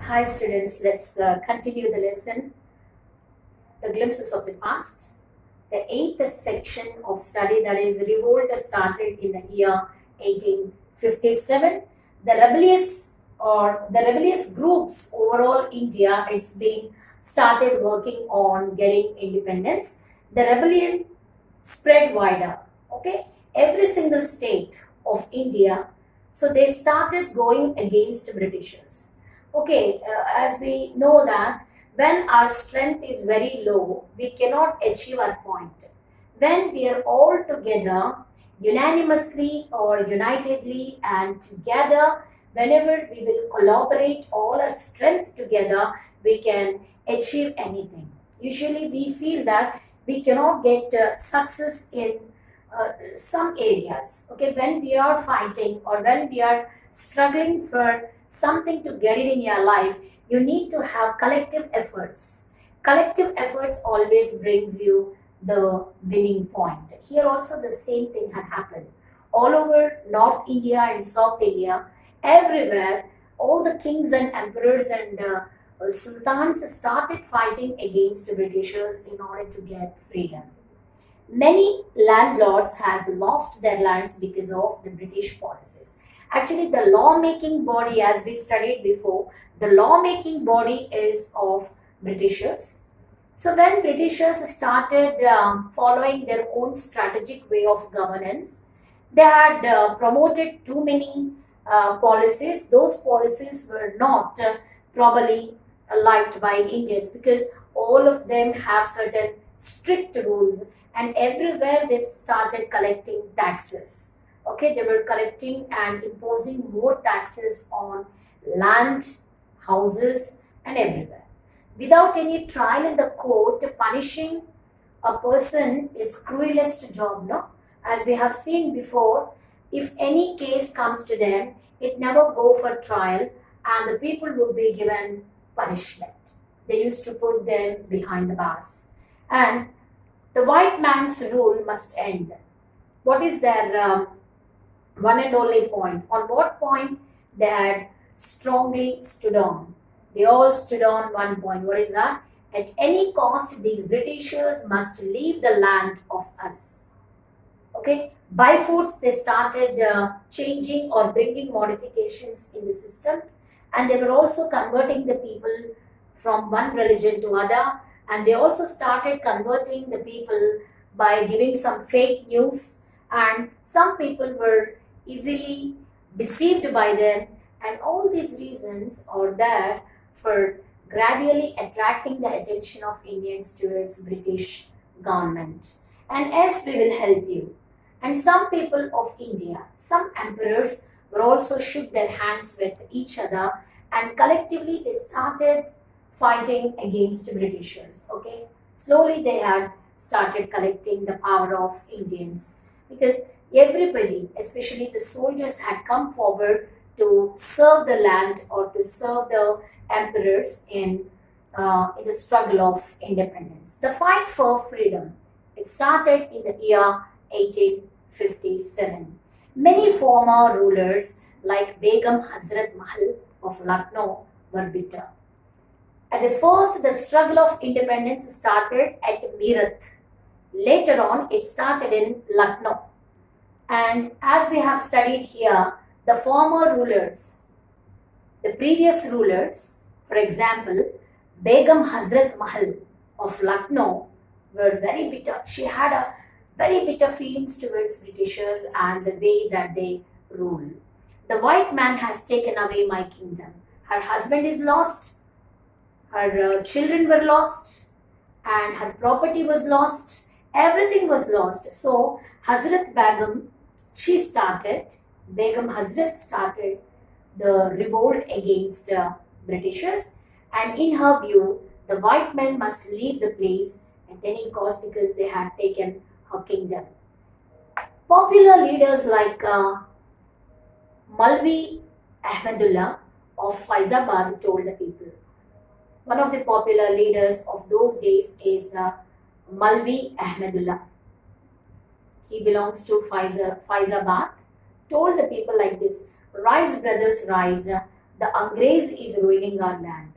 Hi students, let's continue the lesson, the glimpses of the past. The eighth section of study, that is revolt, started in the year 1857. The rebellious groups overall India, it's been started working on getting independence. The rebellion spread wider. Okay, every single state of India, so they started going against Britishers. Okay, as we know that when our strength is very low, we cannot achieve our point. When we are all together, unanimously or unitedly and together, whenever we will collaborate all our strength together, we can achieve anything. Usually we feel that we cannot get success in some areas. Okay, when we are fighting or when we are struggling for something to get it in your life, you need to have collective efforts. Collective efforts always brings you the winning point. Here also the same thing had happened. All over North India and South India, everywhere, all the kings and emperors and sultans started fighting against the Britishers in order to get freedom. Many landlords has lost their lands because of the British policies. Actually, the lawmaking body, as we studied before, the lawmaking body is of Britishers. So when Britishers started following their own strategic way of governance, they had promoted too many policies. Those policies were not probably liked by Indians because all of them have certain strict rules, and everywhere they started collecting taxes. Okay, they were collecting and imposing more taxes on land, houses, and everywhere. Without any trial in the court, punishing a person is cruelest job, no? As we have seen before, if any case comes to them, it never go for trial and the people will be given punishment. They used to put them behind the bars. And the white man's rule must end. What is their one and only point? On what point they had strongly stood on? They all stood on one point. What is that? At any cost, these Britishers must leave the land of us. Okay, by force they started changing or bringing modifications in the system, and they were also converting the people from one religion to other, and they also started converting the people by giving some fake news, and some people were easily deceived by them, and all these reasons are there for gradually attracting the attention of Indians towards British government. And as we will help you. And some people of India, some emperors were also shook their hands with each other, and collectively they started fighting against Britishers. Okay, slowly they had started collecting the power of Indians because everybody, especially the soldiers, had come forward to serve the land or to serve the emperors in the struggle of independence. The fight for freedom, it started in the year 1857. Many former rulers like Begum Hazrat Mahal of Lucknow were bitter. At the first, the struggle of independence started at Meerut. Later on, it started in Lucknow. And as we have studied here, the former rulers, the previous rulers, for example, Begum Hazrat Mahal of Lucknow were very bitter. She had a very bitter feelings towards Britishers and the way that they rule. The white man has taken away my kingdom. Her husband is lost, her children were lost, and her property was lost. Everything was lost. So Hazrat Begum, Begum Hazrat started the revolt against Britishers, and in her view, the white men must leave the place at any cost because they had taken her kingdom. Popular leaders like Malvi Ahmedullah of Faizabad told the people. One of the popular leaders of those days is Malvi Ahmedullah. He belongs to Faizabad. Told the people like this: rise, brothers, rise. the Angrez is ruining our land.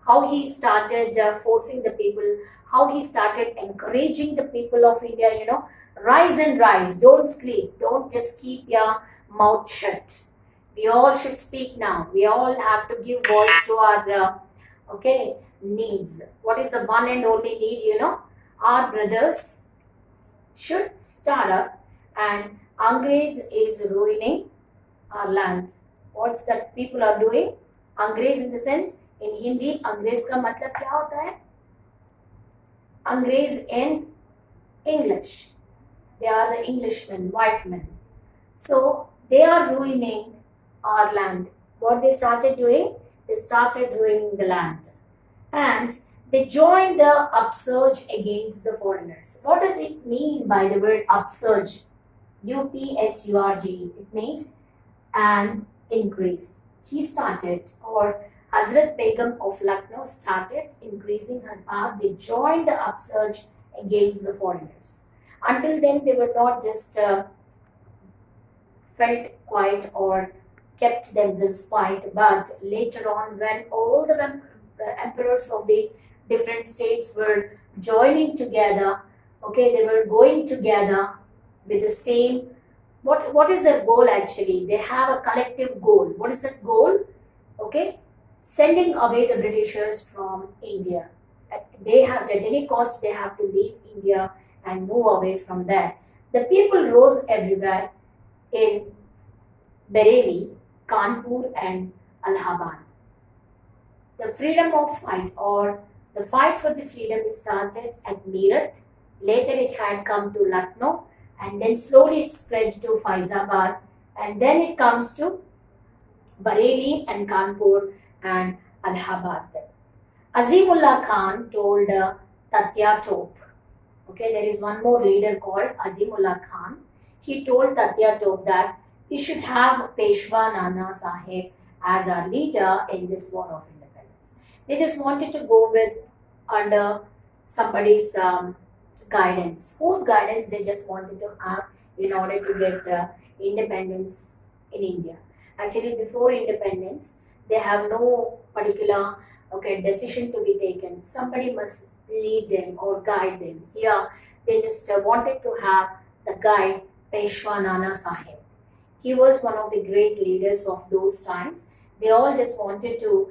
How he started forcing the people, how he started encouraging the people of India, rise and rise, don't sleep, don't just keep your mouth shut. We all should speak now. We all have to give voice to our needs. What is the one and only need? Our brothers should start up, and Angrez is ruining our land. What's that people are doing? Angrez in the sense, in Hindi, Angrez का मतलब क्या होता है? Angrez in English. They are the Englishmen, white men. So they are ruining our land. What they started doing? They started ruining the land. And they joined the upsurge against the foreigners. What does it mean by the word upsurge? UPSURGE. It means an increase. He started, or Hazrat Begum of Lucknow started increasing her power. They joined the upsurge against the foreigners. Until then, they were not just felt quiet or kept themselves quiet, but later on, when all the emperors of the different states were joining together, they were going together with the same. What is their goal actually? They have a collective goal. What is that goal? Sending away the Britishers from India. They have, at any cost, they have to leave India and move away from there. The people rose everywhere in Bareilly, Kanpur and Allahabad. The freedom of fight, or the fight for the freedom, started at Meerut. Later it had come to Lucknow, and then slowly it spread to Faizabad, and then it comes to Bareilly and Kanpur and Allahabad. Azimullah Khan told Tatya Tope. There is one more leader called Azimullah Khan. He told Tatya Tope that he should have Peshwa Nana Sahib as our leader in this war of independence. They just wanted to go with under somebody's guidance. Whose guidance they just wanted to have in order to get independence in India. Actually, before independence, they have no particular decision to be taken. Somebody must lead them or guide them. Here, they just wanted to have the guide Peshwa Nana Sahib. He was one of the great leaders of those times. They all just wanted to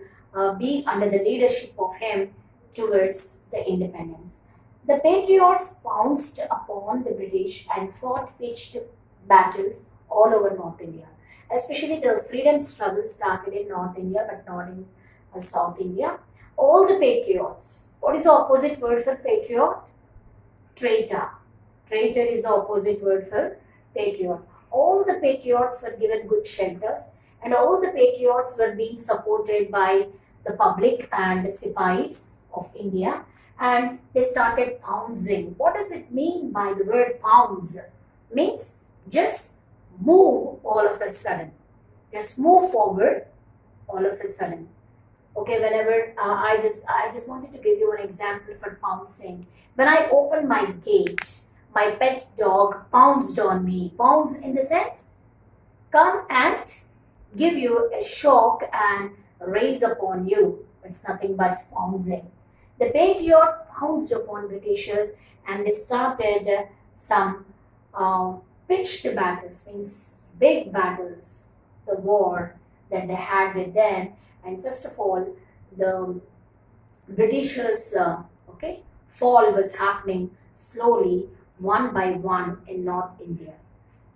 be under the leadership of him towards the independence. The patriots pounced upon the British and fought pitched battles all over North India. Especially the freedom struggle started in North India, but not in South India. All the patriots. What is the opposite word for patriot? Traitor. Traitor is the opposite word for patriot. All the patriots were given good shelters, and all the patriots were being supported by the public and Sipahis of India, and they started pouncing. What does it mean by the word pounce? Means just move all of a sudden. Just move forward all of a sudden. Whenever I just wanted to give you an example for pouncing. When I opened my gate, my pet dog pounced on me. Pounce in the sense, come and give you a shock and raise upon you. It's nothing but pouncing. The patriot pounced upon Britishers, and they started some pitched battles, means big battles, the war that they had with them. And first of all, the Britishers' fall was happening slowly, one by one in North India.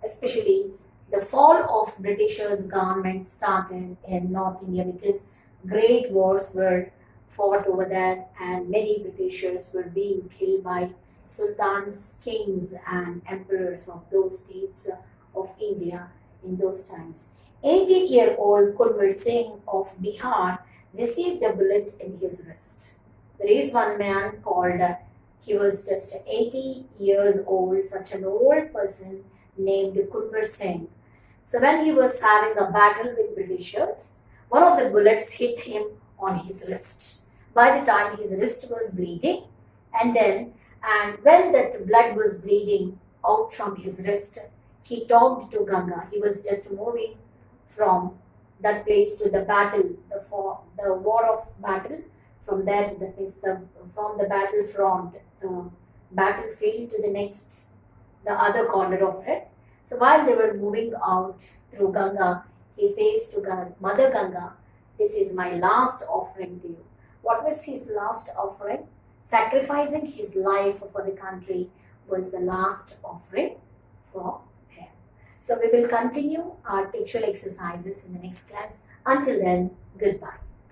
Especially the fall of Britishers' government started in North India because great wars were fought over there, and many Britishers were being killed by sultans, kings and emperors of those states of India in those times. 80-year-old Kunwar Singh of Bihar received a bullet in his wrist. There is one man called, he was just 80 years old, such an old person named Kunwar Singh. So when he was having a battle with Britishers, one of the bullets hit him on his wrist. By the time his wrist was bleeding, and when that blood was bleeding out from his wrist, he talked to Ganga. He was just moving from that place to the battle, the war of battle. From there, that means from the battlefront, the battlefield to the next, the other corner of it. So while they were moving out through Ganga, he says to Mother Ganga, "This is my last offering to you." What was his last offering? Sacrificing his life for the country was the last offering for him. So we will continue our textual exercises in the next class. Until then, goodbye.